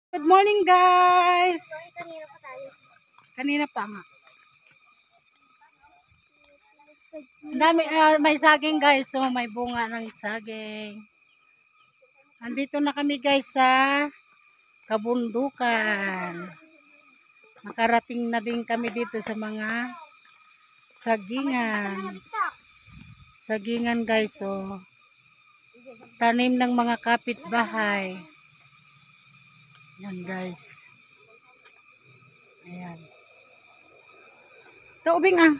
Good morning, guys. Kanina pa nga. Dami, may saging, guys. So, may bunga ng saging. Andito na kami, guys, sa kabundukan. Makarating na din kami dito sa mga sagingan. Sagingan, guys. So, tanim ng mga kapitbahay. Yan, guys. Ayan. Taubing ah.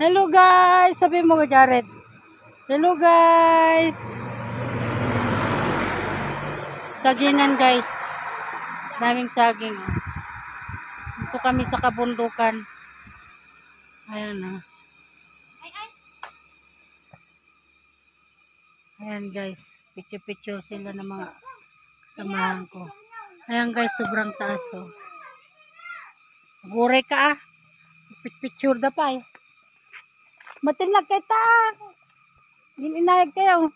Hello, guys. Sabi mo, Jared. Hello, guys. Sagingan, guys. Daming saging. Ito kami sa kabundukan. Ayan ah. Ayan, guys. Picture-picture sila ng mga kasamahan ko. Ayan, guys. Sobrang taas oh. Gure ka ah. Picture da pa eh. Matinag kita. Gininayag kayo.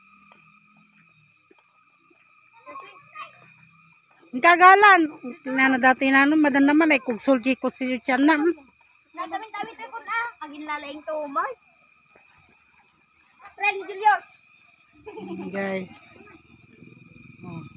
Ang kagalan. Tinana dati na ano. Madan naman ay kugsulji ko si Yuchan na. Nagdamit-damit ko na. Agin lalaing tumay. Ren, Julius. Guys. Oh.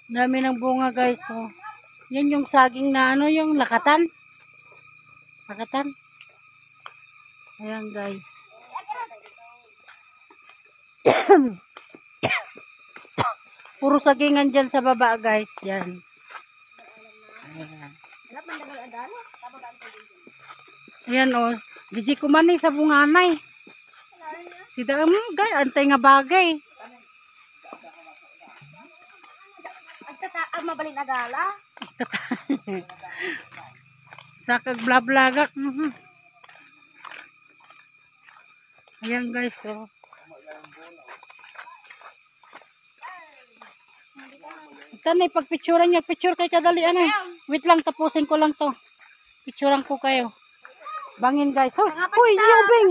Dami ng bunga, guys. Oh. Yan yung saging na ano, yung lakatan. Lakatan. Ayan, guys. Puro sagingan dyan sa baba, guys. Yan. Ayan. Ayan, oh. Gigi kumani sa bunganay. Si Dam, guys, antay nga bagay. Mabalin agala. Sa kagblablagak. Ayan, guys, oh. Tanay, pagpicturean nyo, picture kay kadali, ano. Wait lang, tapusin ko lang to. Picturean ko kayo. Bangin, guys. Oh, uy, yobing.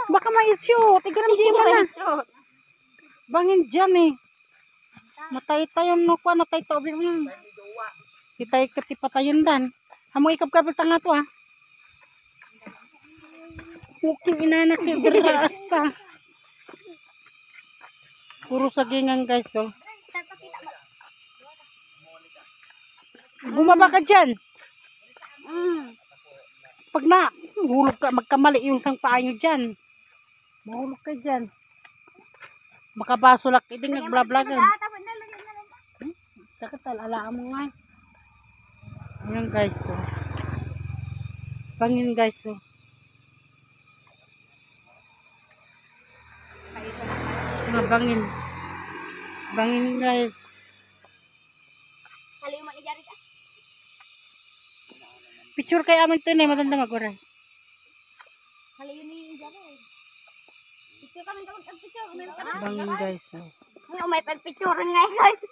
Baka ma-shoot. Tignan di man na. Bangin dyan, eh. Matay tayo, no, pa, natay to. Kitay katipatayon dan. Hamong ikap-kapil tanga to, ha. Muking inanak yung diraas ta. Puro sagingan, guys, oh. Bumaba ka dyan. Pag na, hulog ka, magkamali yung sang paa nyo dyan. Mahulog ka dyan. Makabasulak, iting nagbla-vlogan. Takatal, alaan mo nga. Ayan, guys, oh. Bangin, guys, oh. Mga bangin. Bangin, guys. Haliman ni Jared. Picture kay amin to na, matanda mag-uray. Haliman ni Jared. Picture kami dapat picture. Bangin, guys, oh. May picture nga guys.